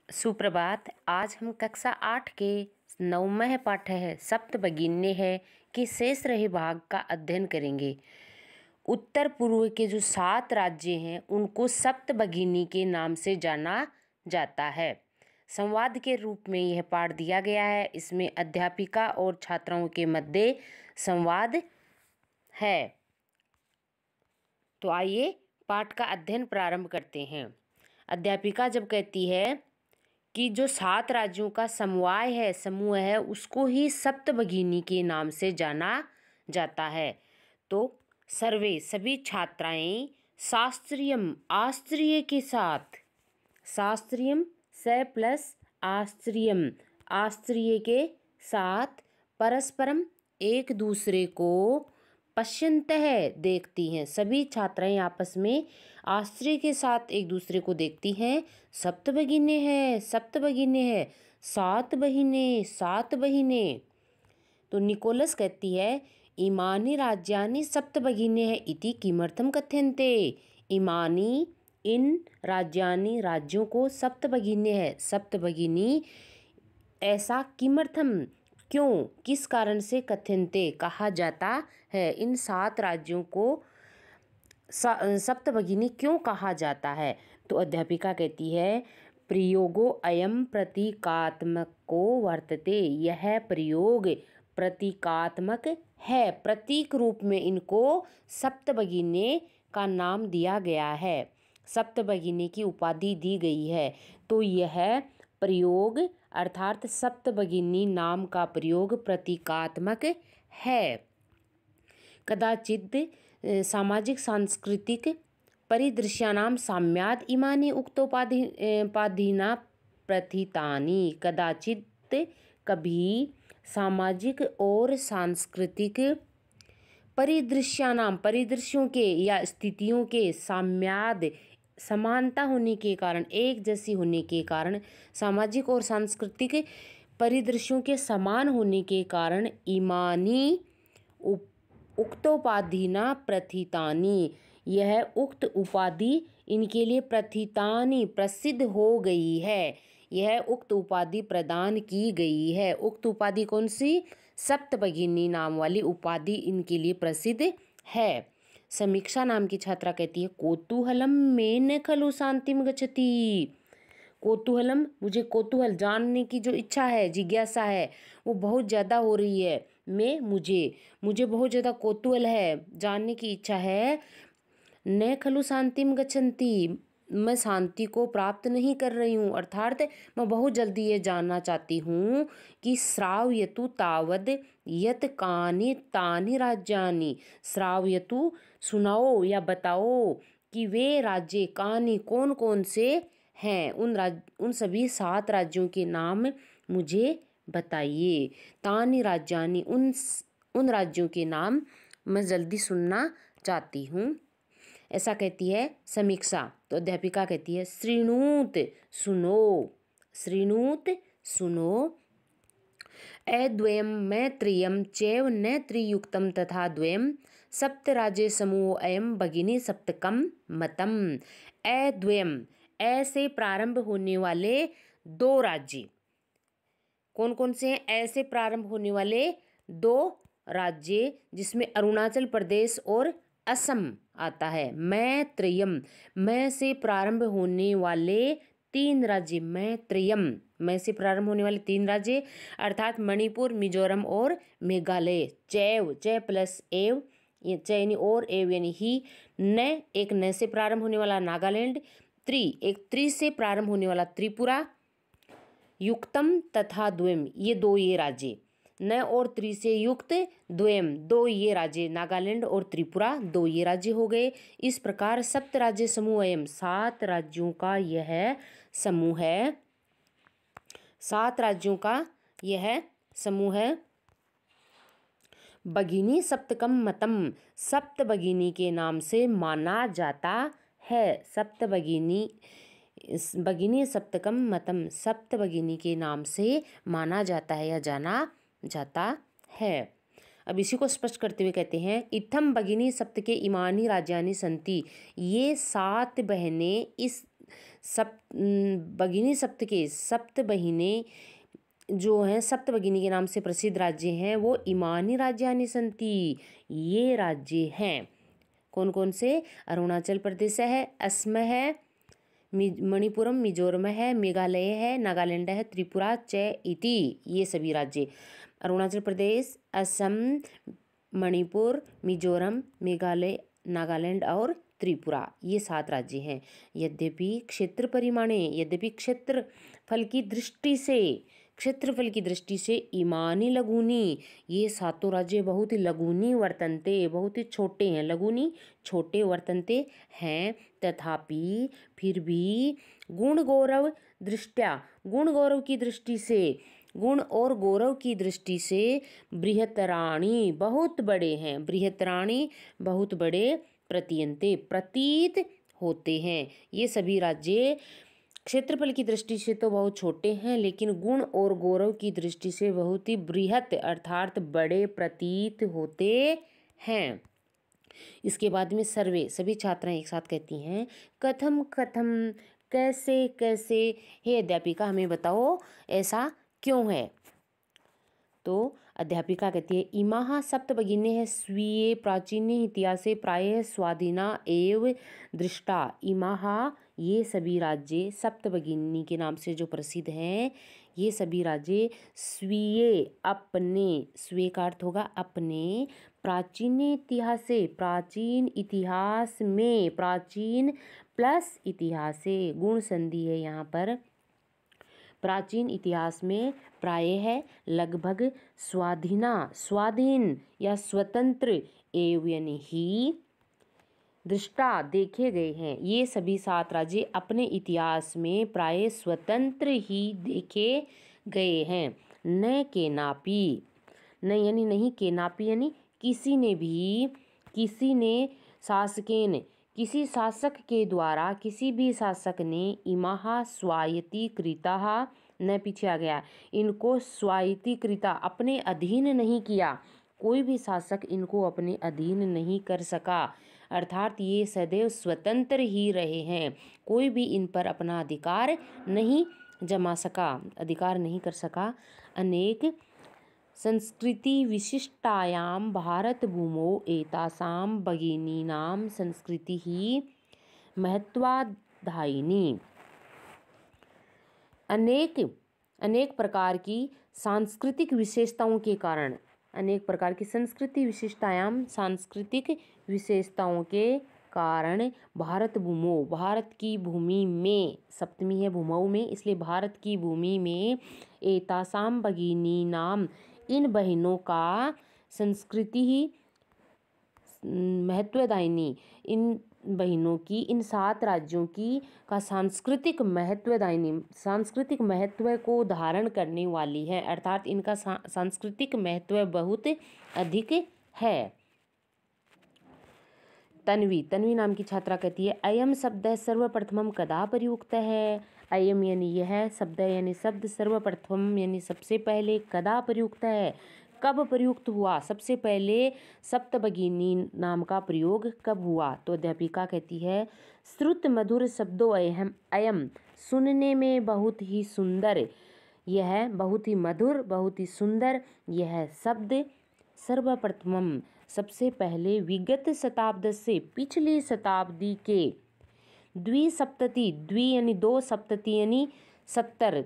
सुप्रभात। आज हम कक्षा 8 के 9वें पाठ है सप्तभगिनी है कि शेष रहे भाग का अध्ययन करेंगे। उत्तर पूर्व के जो 7 राज्य हैं उनको सप्तभगिनी के नाम से जाना जाता है। संवाद के रूप में यह पाठ दिया गया है। इसमें अध्यापिका और छात्राओं के मध्य संवाद है। तो आइए पाठ का अध्ययन प्रारंभ करते हैं। अध्यापिका जब कहती है कि जो 7 राज्यों का समूह है उसको ही सप्तभगिनी के नाम से जाना जाता है। तो सर्वे सभी छात्राएं शास्त्रीयम आस्त्रीय के साथ, शास्त्रीयम स प्लस आस्त्रीयम आस्त्रीय के साथ परस्परम एक दूसरे को पश्यन्तः देखती हैं। सभी छात्राएं आपस में आश्चर्य के साथ एक दूसरे को देखती हैं। सप्तभगिनी है, सप्तभगिनी है, 7 बहिनें, 7 बहिनें। तो निकोलस कहती है इमानी राज्यानि सप्तभगिनी है इति किमर्थम कथ्यन्ते। इमानी इन राज्यानि राज्यों को सप्तभगिनी है, सप्तभगिनी ऐसा किमर्थम क्यों, किस कारण से कथ्यन्ते कहा जाता है। इन 7 राज्यों को सप्तभगिनी क्यों कहा जाता है। तो अध्यापिका कहती है प्रयोगो अयम प्रतीकात्मको वर्तते। यह प्रयोग प्रतीकात्मक है, प्रतीक रूप में इनको सप्तभगिनी का नाम दिया गया है, सप्तभगिनी की उपाधि दी गई है। तो यह प्रयोग अर्थात सप्तभगिनी नाम का प्रयोग प्रतीकात्मक है। कदाचित् सामाजिक सांस्कृतिक परिदृश्यानां साम्यात् इमानि उक्तोपाधिना प्रथितानि। कदाचित् कभी सामाजिक और सांस्कृतिक परिदृश्यों के या स्थितियों के साम्याद समानता होने के कारण, एक जैसी होने के कारण, सामाजिक और सांस्कृतिक परिदृश्यों के समान होने के कारण इमानी उक्तोपाधिना प्रथितानि, यह उक्त उपाधि इनके लिए प्रथितानि प्रसिद्ध हो गई है। यह उक्त उपाधि प्रदान की गई है। उक्त उपाधि कौन सी? सप्तभगिनी नाम वाली उपाधि इनके लिए प्रसिद्ध है। समीक्षा नाम की छात्रा कहती है कौतूहलम में न खलु शांतिम गच्छति। कौतूहलम, मुझे कौतूहल जानने की जो इच्छा है, जिज्ञासा है, वो बहुत ज़्यादा हो रही है। मुझे बहुत ज़्यादा कौतूहल है, जानने की इच्छा है। न खलु शांतिम गच्छन्ति, मैं शांति को प्राप्त नहीं कर रही हूँ, अर्थात मैं बहुत जल्दी ये जानना चाहती हूँ कि श्रावयतु तावद यत कानि तानि राज्यानि। श्रावयतु सुनाओ या बताओ कि वे राज्य कानि कौन कौन से हैं, उन सभी 7 राज्यों के नाम मुझे बताइए। तानि राज्यानि, उन राज्यों के नाम मैं जल्दी सुनना चाहती हूँ, ऐसा कहती है समीक्षा। तो अध्यापिका कहती है श्रृणुत सुनो, श्रृणुत सुनो। अद्वयम में त्रयम चैव न त्रियुक्तम तथा द्वयम सप्तराज्य समूह अयम भगिनी सप्तकम मतम। अद्वयम, ऐसे प्रारंभ होने वाले 2 राज्य कौन कौन से हैं? ऐसे प्रारंभ होने वाले 2 राज्य जिसमें अरुणाचल प्रदेश और असम आता है। मैं त्रयम, मैं से प्रारंभ होने वाले 3 राज्य, मैं त्रयम, मैं से प्रारंभ होने वाले 3 राज्य अर्थात मणिपुर, मिजोरम और मेघालय। चैव, चै प्लस एव, चै यानी और, एव यानी ही, न एक न से प्रारंभ होने वाला नागालैंड, एक त्रि से प्रारंभ होने वाला त्रिपुरा, युक्तम तथा द्वयम, ये 2 ये राज्य, न और त्रि से युक्त द्वयम, 2 ये राज्य, नागालैंड और त्रिपुरा 2 ये राज्य हो गए। इस प्रकार सप्त राज्य समूह एवं 7 राज्यों का यह समूह है, 7 राज्यों का यह समूह है। भगिनी सप्तकम मतम, सप्तभगिनी के नाम से माना जाता है। सप्तभगिनी, भगिनी सप्तकम मतम, सप्तभगिनी के नाम से माना जाता है या जाना जाता है। अब इसी को स्पष्ट करते हुए कहते हैं इत्थम भगिनी सप्त के इमानी राज्यानि संति। ये 7 बहनें इस भगिनी सप्त के सप्त बहिने जो हैं सप्त भगिनी के नाम से प्रसिद्ध राज्य हैं वो इमानी राज्यानि सन्ति। ये राज्य हैं कौन कौन से? अरुणाचल प्रदेश है, असम है, मणिपुरम मिजोरम है, मेघालय है, नागालैंड है, त्रिपुरा च इति। ये सभी राज्य अरुणाचल प्रदेश, असम, मणिपुर, मिजोरम, मेघालय, नागालैंड और त्रिपुरा, ये 7 राज्य हैं। यद्यपि क्षेत्रफल की दृष्टि से इमानी लघुनी, ये 7 राज्य बहुत ही लघुनी वर्तन्ते, बहुत ही छोटे हैं, लघुनी छोटे वर्तन्ते हैं। तथापि फिर भी गुण और गौरव की दृष्टि से बृहत्तराणि बहुत बड़े हैं, बृहत्तराणि बहुत बड़े प्रतीत होते हैं। ये सभी राज्य क्षेत्रफल की दृष्टि से तो बहुत छोटे हैं, लेकिन गुण और गौरव की दृष्टि से बहुत ही बृहत अर्थात बड़े प्रतीत होते हैं। इसके बाद में सर्वे, सभी छात्राएं एक साथ कहती हैं कथम कथम, कैसे कैसे, हे अध्यापिका हमें बताओ ऐसा क्यों है? तो अध्यापिका कहती है इमाः सप्त भगिन्यः स्वीये प्राचीने इतिहासे प्रायः स्वाधीना एव दृष्टा। इमाः, ये सभी राज्य सप्त भगिनी के नाम से जो प्रसिद्ध हैं, ये सभी राज्य स्वीये अपने, स्वीय का अर्थ होगा अपने, प्राचीन इतिहासे, प्राचीन इतिहास में, प्राचीन प्लस इतिहासे, गुण संधि है यहाँ पर, प्राचीन इतिहास में प्रायः है लगभग स्वाधीन या स्वतंत्र एवं यानी ही दृष्टा देखे गए हैं। ये सभी 7 राज्य अपने इतिहास में प्राय स्वतंत्र ही देखे गए हैं। न के नापी, न यानी नहीं, के नापी यानी किसी ने शासकेन, किसी शासक के द्वारा, किसी भी शासक ने इमाहा स्वायत्तीकृता, न पीछे आ गया, इनको स्वायत्तीकृता अपने अधीन नहीं किया, कोई भी शासक इनको अपने अधीन नहीं कर सका, अर्थात ये सदैव स्वतंत्र ही रहे हैं, कोई भी इन पर अपना अधिकार नहीं जमा सका, अधिकार नहीं कर सका। अनेक संस्कृति विशिष्टायां भारत भूमौ एतासां भगिनीनां संस्कृति ही महत्वाधायिनी। अनेक प्रकार की सांस्कृतिक विशेषताओं के कारण, अनेक प्रकार की सांस्कृतिक विशेषताओं के कारण भारत भूमौ, भारत की भूमि में, सप्तमी है भूमौ में, इसलिए भारत की भूमि में एतासाम भगिनी नाम, इन बहनों का संस्कृति ही महत्वदायिनी, इन बहनों की, इन 7 राज्यों की का सांस्कृतिक महत्व को धारण करने वाली है, अर्थात इनका सांस्कृतिक महत्व बहुत अधिक है। तन्वी नाम की छात्रा कहती है अयम शब्द सर्वप्रथमम कदा प्रयुक्त है। अयम यानी यह, शब्द यानी शब्द, सर्वप्रथम यानी सबसे पहले, कदा प्रयुक्त है कब प्रयुक्त हुआ, सबसे पहले सप्तभगिनी नाम का प्रयोग कब हुआ? तो अध्यापिका कहती है श्रुत मधुर शब्दों अयम, सुनने में बहुत ही सुंदर, यह बहुत ही मधुर, बहुत ही सुंदर यह शब्द सर्वप्रथमम, सबसे पहले, विगत शताब्द से, पिछली शताब्दी के, द्विसप्तति, द्वि यानी 2, सप्तति यानी 70,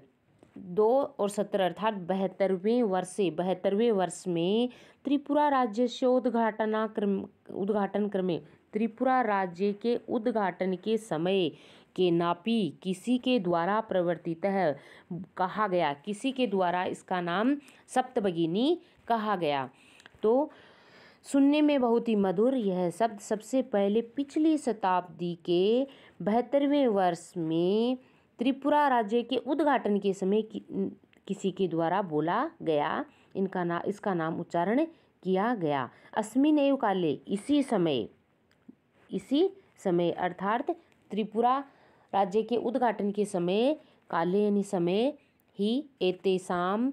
2 और 70 अर्थात 72वें वर्ष में त्रिपुरा राज्य से उद्घाटन क्रमे, त्रिपुरा राज्य के उद्घाटन के समय के नापी किसी के द्वारा प्रवर्तित है कहा गया, किसी के द्वारा इसका नाम सप्तभगिनी कहा गया। तो सुनने में बहुत ही मधुर यह शब्द सबसे पहले पिछली शताब्दी के 72वें वर्ष में त्रिपुरा राज्य के उद्घाटन के समय किसी के द्वारा बोला गया, इसका नाम उच्चारण किया गया। अस्मिन् एव काले, इसी समय अर्थात त्रिपुरा राज्य के उद्घाटन के समय, काले यानी समय ही, एतेषां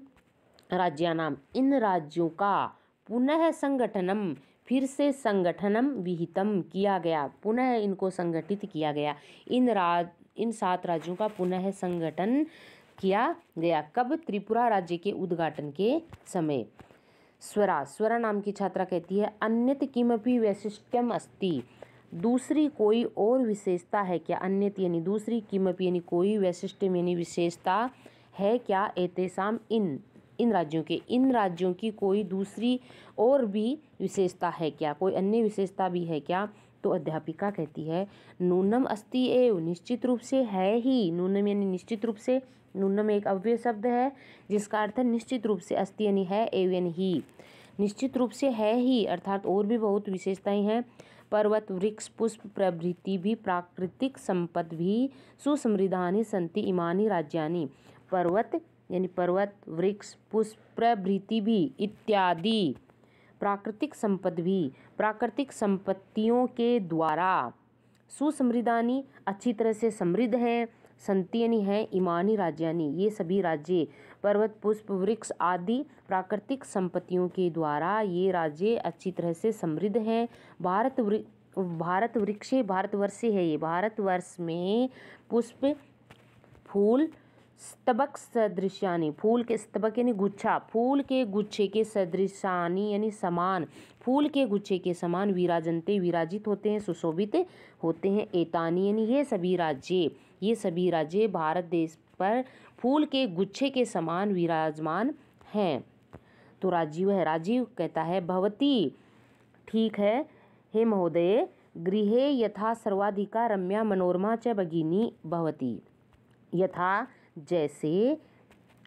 राज्यानां, इन राज्यों का, पुनः संगठनम, फिर से संगठनम विहितम किया गया, पुनः इनको संगठित किया गया। इन 7 राज्यों का पुनः संगठन किया गया। कब? त्रिपुरा राज्य के उद्घाटन के समय। स्वरा नाम की छात्रा कहती है अन्यत किमपि वैशिष्ट्यम अस्ति, दूसरी कोई और विशेषता है क्या? अन्यत यानी दूसरी, किमपि यानी कोई, वैशिष्ट्यम यानी विशेषता है क्या? एतेषाम इन राज्यों की कोई दूसरी और भी विशेषता है क्या? कोई अन्य विशेषता भी है क्या? तो अध्यापिका कहती है नूनम अस्ति एव, निश्चित रूप से है ही। नूनम यानी निश्चित रूप से, नूनम एक अव्यय शब्द है जिसका अर्थ है निश्चित रूप से, अस्ति यानी है, एव यानी ही। निश्चित रूप से है ही अर्थात और भी बहुत विशेषताएं हैं। पर्वत, वृक्ष, पुष्प प्रभृति भी, प्राकृतिक संपद भी, सुसमृद्धानि सन्ति इमानि राज्यानि। पर्वत यानी पर्वत, वृक्ष, पुष्प प्रभृति भी, इत्यादि प्राकृतिक संपद भी, प्राकृतिक संपत्तियों के द्वारा, सुसमृद्धानि अच्छी तरह से समृद्ध है, संति यानी है, इमानी राज्यानि ये सभी राज्य, पर्वत, पुष्प, वृक्ष आदि प्राकृतिक संपत्तियों के द्वारा ये राज्य अच्छी तरह से समृद्ध हैं। भारतवर्ष है ये, भारतवर्ष में पुष्प, फूल, स्तबक सदृशानि, फूल के स्तबक यानी गुच्छा, फूल के गुच्छे के सदृशानि यानी समान, फूल के गुच्छे के समान, विराजन्ते विराजित होते हैं, सुशोभित होते हैं, एतानि यानी ये सभी राज्य भारत देश पर फूल के गुच्छे के समान विराजमान हैं। तो राजीव कहता है भवती, ठीक है हे महोदय, गृहे यथा सर्वाधिका रम्या मनोरमा च भगिनी भवती। यथा जैसे,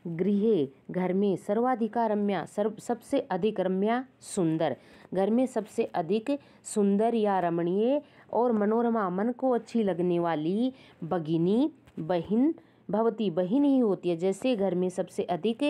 गृहे घर में, सर्वाधिका रम्या सबसे अधिक, रम्या सुंदर, घर में सबसे अधिक सुंदर या रमणीय, और मनोरमा मन को अच्छी लगने वाली, भगिनी बहिन, भवती बहिन ही होती है। जैसे घर में सबसे अधिक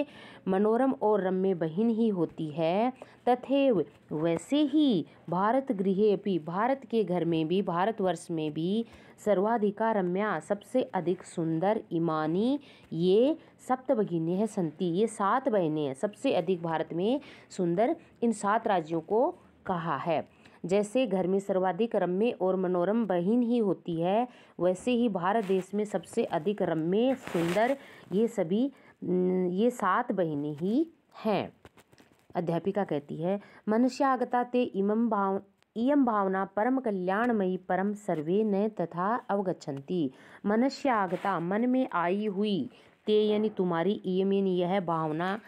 मनोरम और रम्य बहिन ही होती है, तथैव वैसे ही भारत गृहे अपि, भारत के घर में भी, भारतवर्ष में भी, सर्वाधिका रम्या सबसे अधिक सुंदर, इमानी ये सप्त भगिनी है, संति ये 7 बहनें हैं, सबसे अधिक भारत में सुंदर इन 7 राज्यों को कहा है। जैसे घर में सर्वाधिक रम्य और मनोरम बहिन ही होती है, वैसे ही भारत देश में सबसे अधिक रम्य सुंदर ये 7 बहनें ही हैं। अध्यापिका कहती है मनुष्यागता ते इयं भावना परम कल्याणमयी परम सर्वे न तथा अवगच्छन्ति। मनुष्यागता मन में आई हुई, ते यानी तुम्हारी, इयम यानी यह भावना,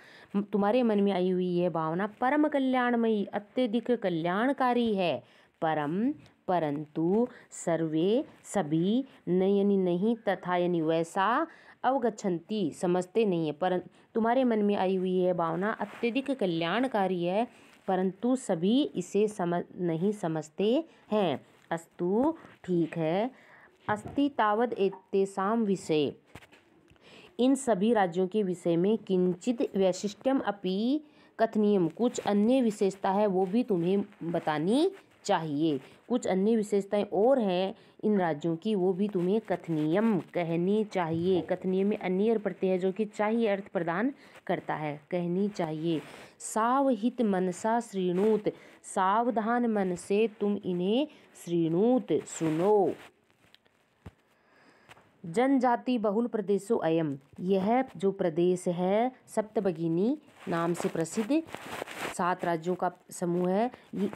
तुम्हारे मन में आई हुई यह भावना परम कल्याणमयी अत्यधिक कल्याणकारी है। परम परंतु, सर्वे सभी, न यानी नहीं, तथा यानी वैसा, अवगच्छन्ति समझते नहीं है। पर तुम्हारे मन में आई हुई यह भावना अत्यधिक कल्याणकारी है परंतु सभी इसे नहीं समझते हैं। अस्तु ठीक है। अस्ति तावद एतेषां विषये, इन सभी राज्यों के विषय में किंचित वैशिष्ट्यम अपि कथनीयम, कुछ अन्य विशेषता है वो भी तुम्हें बतानी चाहिए। कुछ अन्य विशेषताएं और हैं इन राज्यों की, वो भी तुम्हें कथनीयम कहनी चाहिए। कथनीय में अन्य प्रत्यय है जो कि चाहिए अर्थ प्रदान करता है, कहनी चाहिए। सावहित मनसा श्रृणुत, सावधान मन से तुम इन्हें श्रृणुत सुनो। जनजाति बहुल प्रदेशो अयम, यह जो प्रदेश है सप्तभगिनी नाम से प्रसिद्ध 7 राज्यों का समूह है।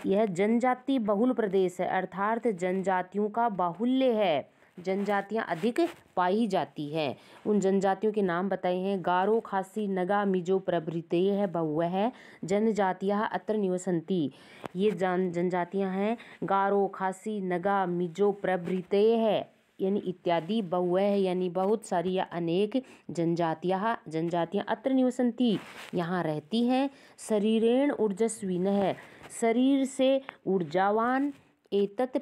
यह जनजाति बहुल प्रदेश है अर्थात जनजातियों का बाहुल्य है, जनजातियां अधिक पाई जाती हैं। उन जनजातियों के नाम बताए हैं गारो, खासी, नगा, मिजो प्रभृति है बहुवह है जनजातियां अत्र निवसन्ति। ये जनजातियां हैं गारो, खासी, नगा, मिजो प्रभृति है यानी इत्यादि, बहुवह यानी बहुत सारी या अनेक जनजातियां अत्र निवसन्ति यहाँ रहती हैं। शरीरेण ऊर्जस्विनः, शरीर से ऊर्जावान, एतत्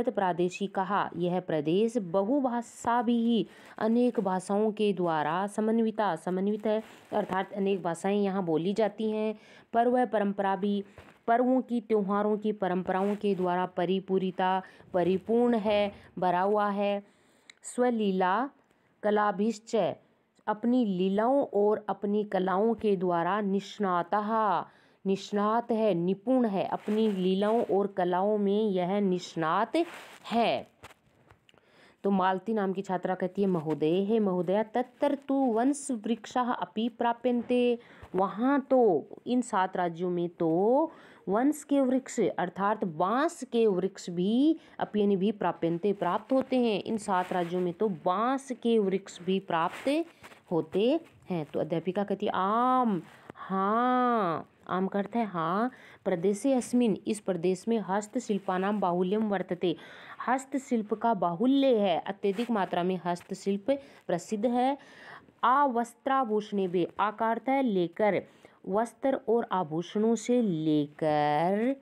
प्रादेशिकः, यह प्रदेश बहुभाषा भी, अनेक भाषाओं के द्वारा समन्वित है अर्थात अनेक भाषाएं यहाँ बोली जाती हैं। पर्व परंपरा भी, पर्वों की, त्योहारों की, परंपराओं के द्वारा परिपूर्ण है, भरा हुआ है। स्वलीला कलाभिश्च, अपनी लीलाओं और अपनी कलाओं के द्वारा निष्णात है, निपुण है, अपनी लीलाओं और कलाओं में यह निष्णात है। तो मालती नाम की छात्रा कहती है महोदय हे महोदया तत्र तु वंश वृक्षाः अपि प्राप्यन्ते। वहाँ तो इन 7 राज्यों में तो वंश के वृक्ष अर्थात बांस के वृक्ष भी अपि यानी भी प्राप्यन्ते प्राप्त होते हैं। इन 7 राज्यों में तो बांस के वृक्ष भी प्राप्त होते हैं। तो अध्यापिका कहती है आम, हाँ, आम का अर्थ है हाँ। प्रदेशे अस्मिन्, इस प्रदेश में हस्तशिल्पानां बाहुल्यम वर्तते। हस्तशिल्प का बाहुल्य है, अत्यधिक मात्रा में हस्तशिल्प प्रसिद्ध है। आवस्त्राभूषणे भी, आ का अर्थ है लेकर, वस्त्र और आभूषणों से लेकर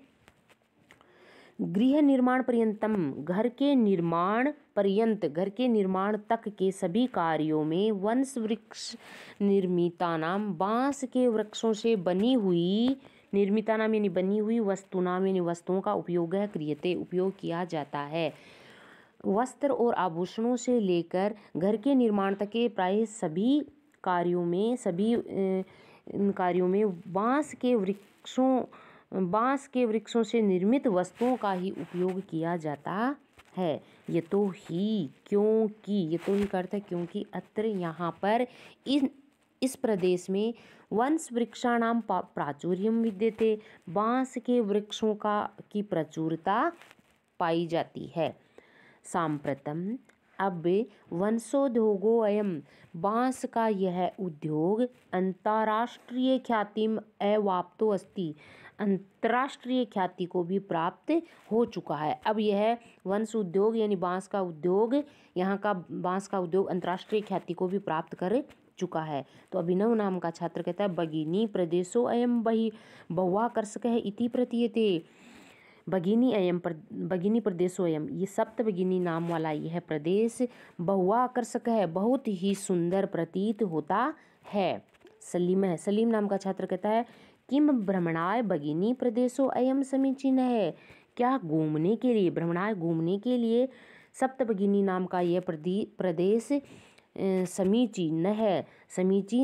गृह निर्माण पर्यंतम, घर के निर्माण पर्यंत, घर के निर्माण तक के सभी कार्यों में वंश वृक्ष निर्मितानाम, बांस के वृक्षों से बनी हुई, निर्मितानाम यानी बनी हुई, वस्तुनाम यानी वस्तुओं का उपयोग है, क्रियते उपयोग किया जाता है। वस्त्र और आभूषणों से लेकर घर के निर्माण तक के प्राय सभी कार्यों में, सभी कार्यों में बांस के वृक्षों से निर्मित वस्तुओं का ही उपयोग किया जाता है। ये तो ही, क्योंकि, ये तो ही करता है क्योंकि अत्र यहाँ पर इस प्रदेश में वंश वृक्षाणां प्राचुर्यम विद्यते, बांस के वृक्षों की प्रचुरता पाई जाती है। सांप्रतम, अब वंशोद्योगो अयम, बांस का यह उद्योग अंतर्राष्ट्रीय ख्यातिम अवाप्तो अस्ति, अंतर्राष्ट्रीय ख्याति को भी प्राप्त हो चुका है। अब यह वंश उद्योग यानी बांस का उद्योग, यहाँ का बांस का उद्योग अंतर्राष्ट्रीय ख्याति को भी प्राप्त कर चुका है। तो अभिनव नाम का छात्र कहता है भगिनी प्रदेशो अयम बहुआकर्षकः इति प्रतीयते। भगिनी प्रदेशो अयम, ये सप्त भगिनी नाम वाला यह प्रदेश बहुआकर्षक है, बहुत ही सुंदर प्रतीत होता है। सलीम नाम का छात्र कहता है किम भ्रमणाय भगिनी प्रदेशो अयम समीचीनः है, क्या घूमने के लिए, भ्रमणाय घूमने के लिए सप्त भगिनी नाम का यह प्रदेश समीचीन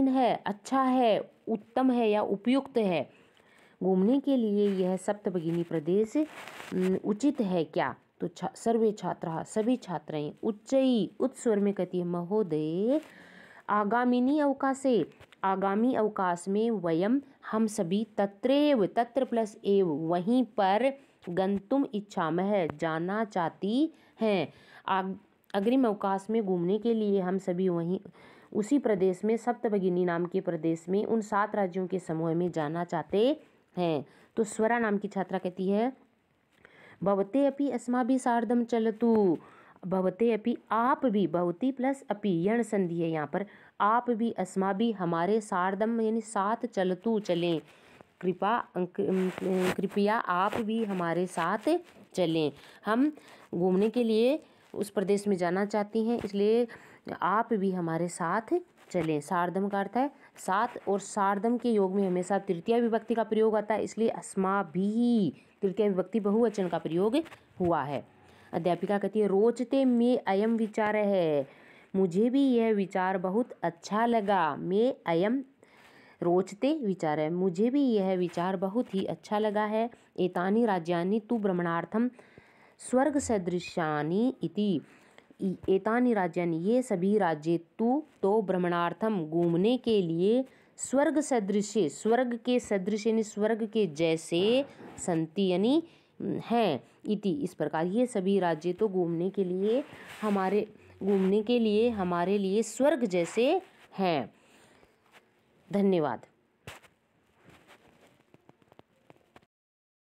है, अच्छा है, उत्तम है या उपयुक्त है। घूमने के लिए यह सप्तभगिनी प्रदेश उचित है क्या? तो सर्वे छात्राः, सभी छात्राएं उच्च स्वर में कहती है महोदय आगामिनी अवकाशे, आगामी अवकाश में वयम हम सभी तत्रैव, तत्र प्लस एव वहीं पर गंतुम इच्छामः जाना चाहती हैं। अग्रिम अवकाश में घूमने के लिए हम सभी वहीं उसी प्रदेश में सप्तभगिनी नाम के प्रदेश में उन 7 राज्यों के समूह में जाना चाहते हैं। तो स्वरा नाम की छात्रा कहती है भवते अपि अस्माभिः सार्धं चलतु, भवते अपि आप भी, भवती प्लस अपि यण संधि है यहाँ पर, आप भी अस्माभिः हमारे सार्धम यानी साथ चलतु चलें, कृपया आप भी हमारे साथ चलें। हम घूमने के लिए उस प्रदेश में जाना चाहती हैं, इसलिए आप भी हमारे साथ चलें। सार्धम का अर्थ है साथ, और सार्धम के योग में हमेशा तृतीया विभक्ति का प्रयोग आता है, इसलिए अस्माभिः तृतीया विभक्ति बहुवचन का प्रयोग हुआ है। अध्यापिका कहती है रोचते में अयम विचार है, मुझे भी यह विचार बहुत अच्छा लगा। में अयम रोचते विचार है, मुझे भी यह विचार बहुत ही अच्छा लगा है। एतानि राज्यानि तु भ्रमणार्थम स्वर्ग सदृशानि इति, एतानि राज्यानि ये सभी राज्य तु तो भ्रमणार्थम घूमने के लिए, स्वर्ग सदृश स्वर्ग के सदृश यानी स्वर्ग के जैसे, संति यानी हैं, इति इस प्रकार ये सभी राज्य तो घूमने के लिए हमारे लिए स्वर्ग जैसे हैं। धन्यवाद।